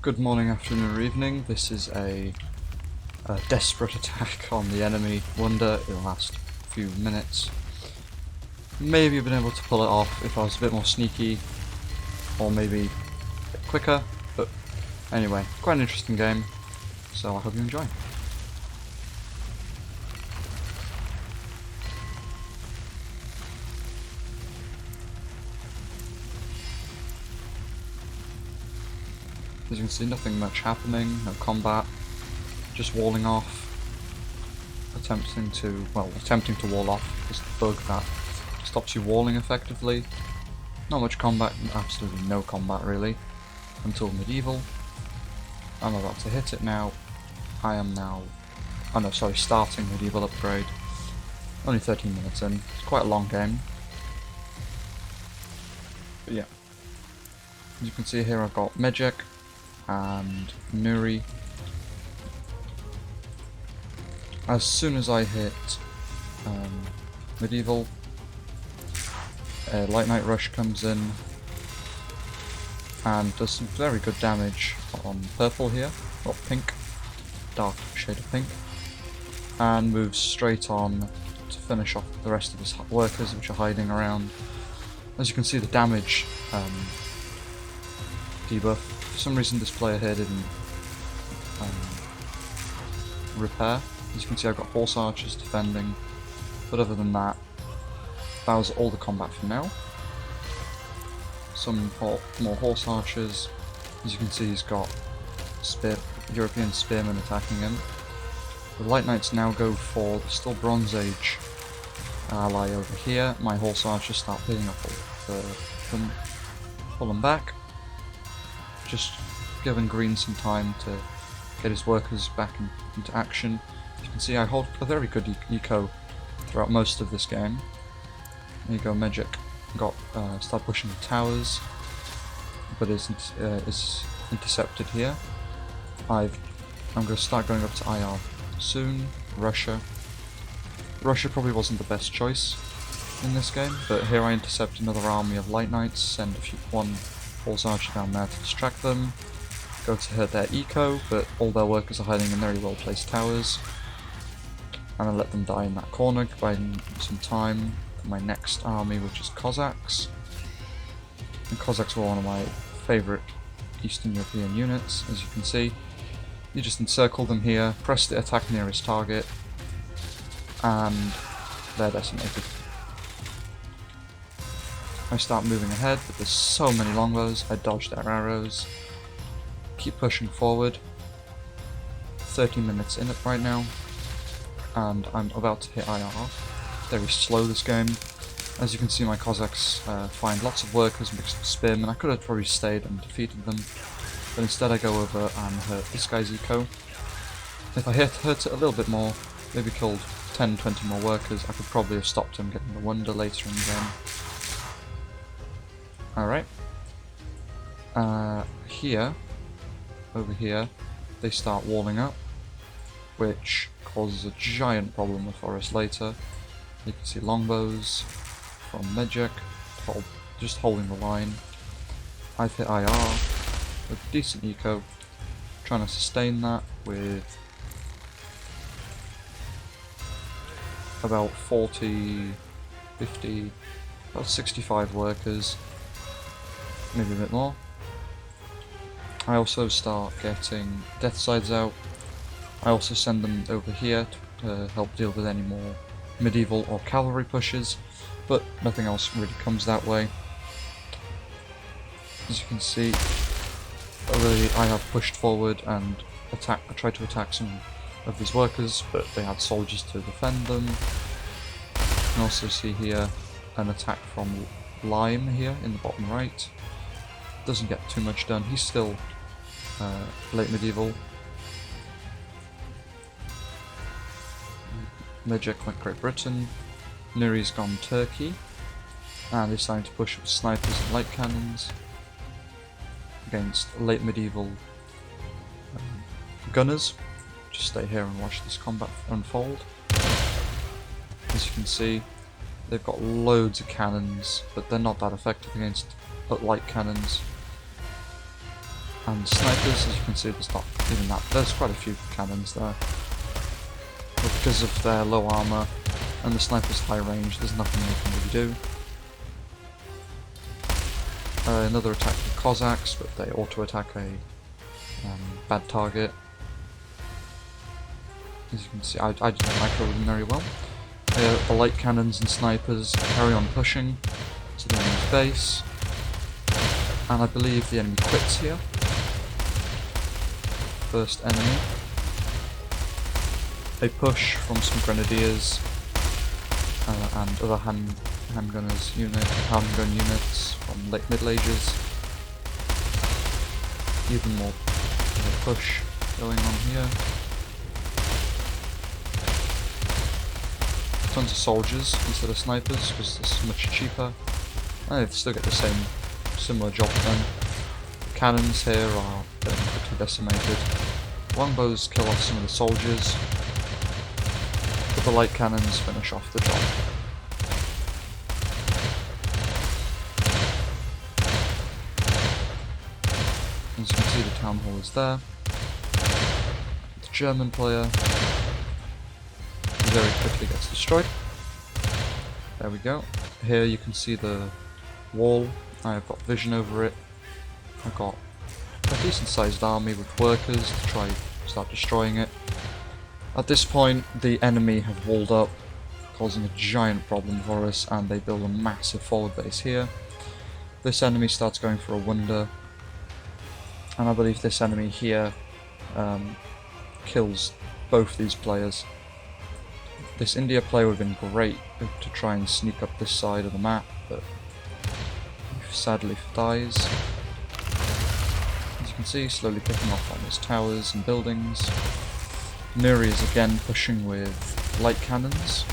Good morning, afternoon or evening. This is a desperate attack on the enemy wonder. It'll last a few minutes. Maybe I've been able to pull it off if I was a bit more sneaky, or maybe a bit quicker, but anyway, quite an interesting game, so I hope you enjoy. As you can see, nothing much happening, no combat, just walling off, attempting to wall off is the bug that stops you walling effectively. Not much combat, absolutely no combat really, until medieval. I'm about to hit it now. Starting medieval upgrade. Only 13 minutes in, it's quite a long game. But yeah, as you can see here I've got Mejek and Nuri. As soon as I hit medieval, a Light Knight Rush comes in and does some very good damage on purple here, or pink, dark shade of pink, and moves straight on to finish off the rest of his workers which are hiding around. As you can see, the damage debuff. For some reason this player here didn't repair. As you can see, I've got horse archers defending, but other than that, that was all the combat for now. Some more horse archers. As you can see, he's got European spearmen attacking him. The Light Knights now go for the still Bronze Age ally over here. My horse archers start picking up them, pull them back. Just giving Green some time to get his workers back into action. You can see I hold a very good eco throughout most of this game. There you go, Mejek start pushing the towers, but is intercepted here. I'm going to start going up to IR soon. Russia probably wasn't the best choice in this game, but here I intercept another army of Light Knights, send one horse archer down there to distract them, go to hurt their eco, but all their workers are hiding in very well placed towers, and I let them die in that corner, buying some time for my next army, which is Cossacks. And Cossacks were one of my favourite Eastern European units. As you can see, you just encircle them here, press the attack nearest target, and they're decimated. I start moving ahead, but there's so many longbows, I dodge their arrows. Keep pushing forward. 13 minutes in it right now, and I'm about to hit IR. Very slow this game. As you can see, my Cossacks find lots of workers mixed with spearmen. I could have probably stayed and defeated them, but instead I go over and hurt this guy's eco. If I hurt it a little bit more, maybe killed 10-20 more workers, I could probably have stopped him getting the wonder later in the game. Alright. Over here, they start walling up, which causes a giant problem with Forest later. You can see longbows from Mejek, just holding the line. I've hit IR with decent eco, trying to sustain that with about 40, 50, about 65 workers. Maybe a bit more. I also start getting death sides out. I also send them over here to help deal with any more medieval or cavalry pushes, but nothing else really comes that way. As you can see, I have pushed forward and tried to attack some of these workers, but they had soldiers to defend them. You can also see here an attack from Lime here in the bottom right. Doesn't get too much done. He's still late medieval. Mejek went Great Britain. Nuri's gone Turkey, and he's starting to push with snipers and light cannons against late medieval gunners. Just stay here and watch this combat unfold. As you can see, they've got loads of cannons, but they're not that effective against light cannons. And snipers, as you can see, there's not even that. There's quite a few cannons there. But because of their low armor and the sniper's high range, there's nothing they can really do. Another attack with Cossacks, but they auto-attack a bad target. As you can see, I didn't micro them very well. The light cannons and snipers carry on pushing to the enemy's base. And I believe the enemy quits here. First enemy. They push from some grenadiers and other handgun units from late Middle Ages. Even more push going on here. Tons of soldiers instead of snipers because this is much cheaper. And they still get the same similar job done. The cannons here are pretty decimated. Longbows kill off some of the soldiers, but the light cannons finish off the job. As you can see, the town hall is there. The German player very quickly gets destroyed. There we go. Here you can see the wall. I've got vision over it. I've got a decent sized army with workers to try start destroying it. At this point the enemy have walled up, causing a giant problem for us, and they build a massive forward base here. This enemy starts going for a wonder, and I believe this enemy here kills both these players. This India player would have been great to try and sneak up this side of the map, but sadly dies. As you can see, slowly picking off on his towers and buildings. Nuri is again pushing with light cannons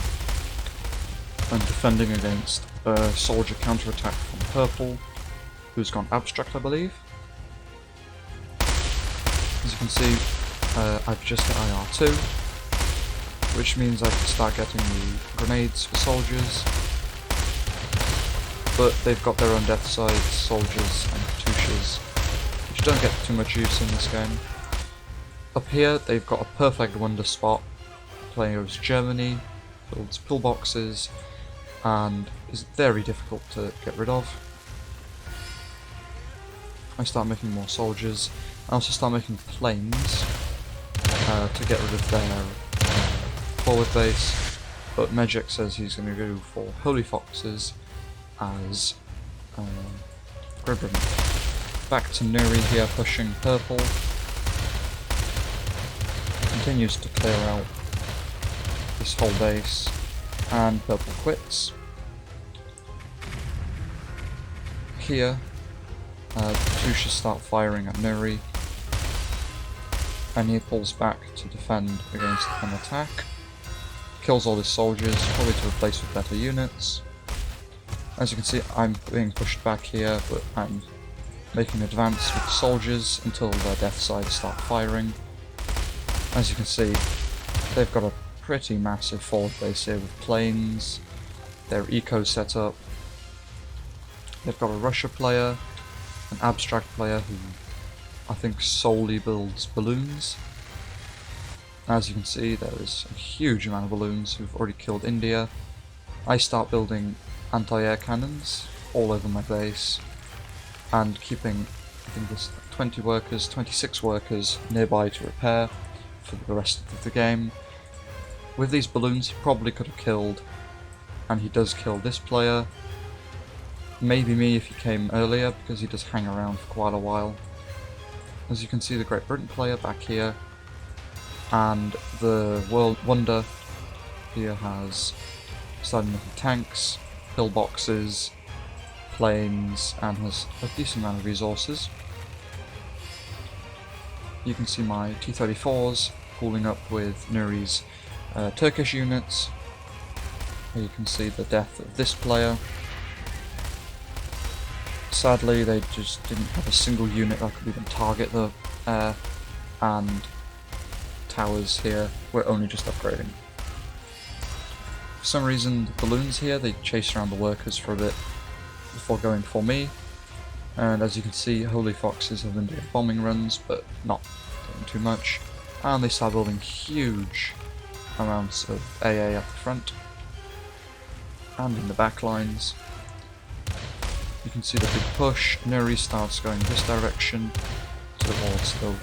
and defending against a soldier counterattack from purple, who's gone abstract, I believe. As you can see, I've just hit IR2, which means I can start getting the grenades for soldiers, but they've got their own death sides, soldiers and Katyushas, which don't get too much use in this game. Up here they've got a perfect wonder spot. Player is Germany, builds pillboxes, and is very difficult to get rid of. I start making more soldiers. I also start making planes to get rid of their forward base, but Mejek says he's going to go for Holy Foxes as Gribbon. Back to Nuri here, pushing purple. Continues to clear out this whole base, and purple quits. Here, Katyushas start firing at Nuri, and he pulls back to defend against an attack. Kills all his soldiers, probably to replace with better units. As you can see, I'm being pushed back here, but I'm making advance with the soldiers until their death sides start firing. As you can see, they've got a pretty massive forward base here with planes, their eco set up. They've got a Russia player, an abstract player who I think solely builds balloons. As you can see, there is a huge amount of balloons who've already killed India. I start building anti-air cannons all over my base, and keeping, I think there's 26 workers nearby to repair for the rest of the game. With these balloons he probably could have killed, and he does kill this player. Maybe me if he came earlier, because he does hang around for quite a while. As you can see, the Great Britain player back here, and the World Wonder here has started making tanks, pillboxes, planes, and has a decent amount of resources. You can see my T-34s pooling up with Nuri's Turkish units. Here you can see the death of this player. Sadly, they just didn't have a single unit that could even target the air, and towers here were only just upgrading. For some reason, the balloons here, they chase around the workers for a bit before going for me. And as you can see, Holy Foxes have been doing bombing runs, but not doing too much. And they start building huge amounts of AA at the front and in the back lines. You can see the big push. Nuri starts going this direction towards the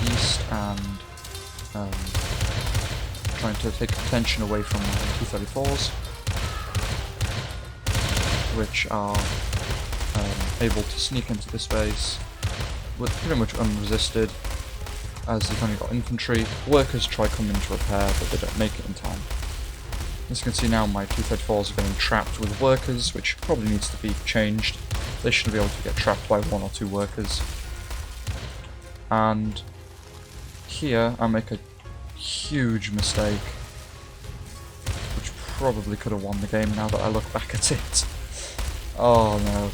east and trying to take attention away from the T-34s, which are able to sneak into this base with pretty much unresisted, as they've only got infantry. Workers try coming to repair, but they don't make it in time. As you can see now, my T-34s are getting trapped with workers, which probably needs to be changed. They shouldn't be able to get trapped by 1 or 2 workers. And here I make a huge mistake, which probably could have won the game now that I look back at it. Oh no.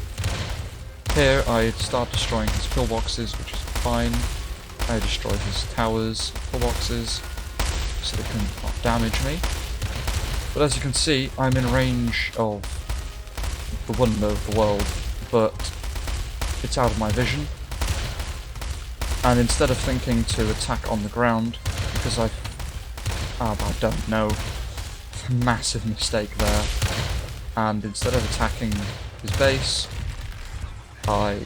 Here I start destroying his pillboxes, which is fine. I destroy his towers, pillboxes, so they can not damage me. But as you can see, I'm in range of the wonder of the world, but it's out of my vision. And instead of thinking to attack on the ground, because I don't know, massive mistake there. And instead of attacking his base, I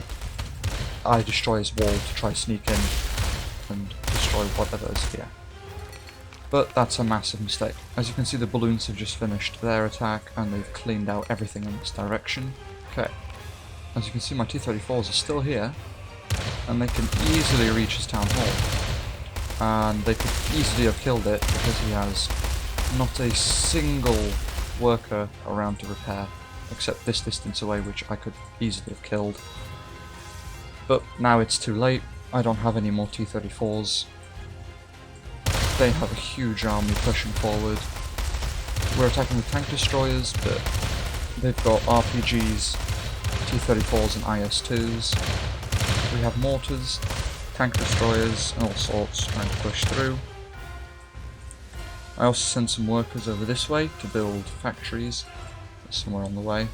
destroy his wall to try sneak in and destroy whatever is here. But that's a massive mistake. As you can see, the balloons have just finished their attack and they've cleaned out everything in this direction. Okay, as you can see, my T-34s are still here and they can easily reach his town hall. And they could easily have killed it because he has not a single worker around to repair, except this distance away, which I could easily have killed. But now it's too late. I don't have any more T-34s. They have a huge army pushing forward. We're attacking with tank destroyers, but they've got RPGs, T-34s and IS-2s. We have mortars, tank destroyers and all sorts trying to push through. I also sent some workers over this way to build factories somewhere on the way.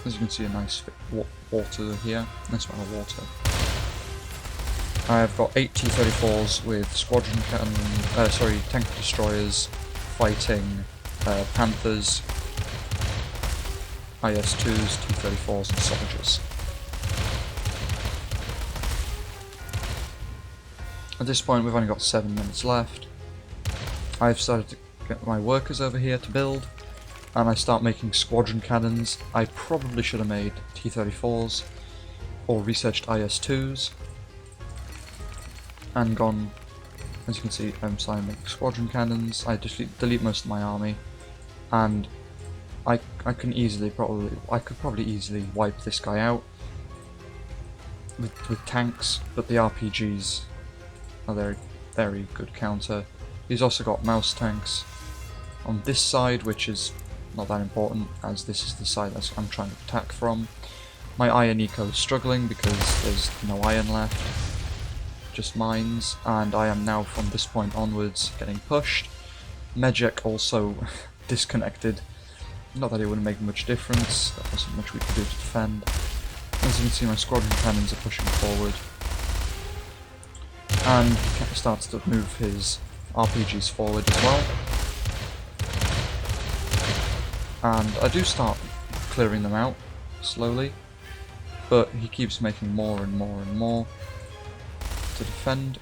As you can see, a nice water here, nice amount of water. I've got 8 T-34s with squadron tank destroyers fighting Panthers, IS-2s, T-34s and soldiers. At this point we've only got 7 minutes left. I've started to get my workers over here to build, and I start making squadron cannons. I probably should have made T-34s or researched IS-2s and gone, as you can see, I'm starting to make squadron cannons. I delete most of my army, and I could probably easily wipe this guy out with tanks, but the RPGs are very, very good counter. He's also got mouse tanks on this side, which is not that important, as this is the side that I'm trying to attack from. My iron eco is struggling because there's no iron left, just mines, and I am now from this point onwards getting pushed. Medjek also disconnected. Not that it wouldn't make much difference, there wasn't much we could do to defend. As you can see, my squadron cannons are pushing forward, and he starts to move his RPGs forward as well. And I do start clearing them out slowly, but he keeps making more and more and more to defend.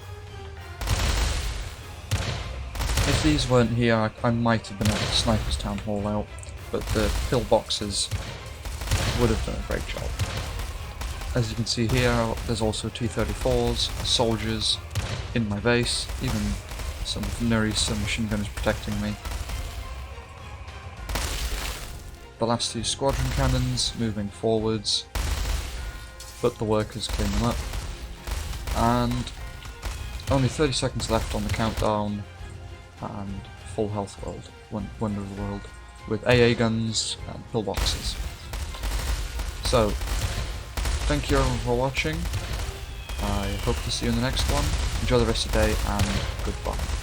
If these weren't here, I might have been able to snipe his town hall out, but the pillboxes would have done a great job. As you can see here, there's also T-34s, soldiers in my base, even some of Nuri's submachine gunners protecting me. The last 2 squadron cannons moving forwards, but the workers clean them up. And only 30 seconds left on the countdown, and full health world, wonder of the world, with AA guns and pillboxes. So, thank you everyone for watching. I hope to see you in the next one. Enjoy the rest of the day, and goodbye.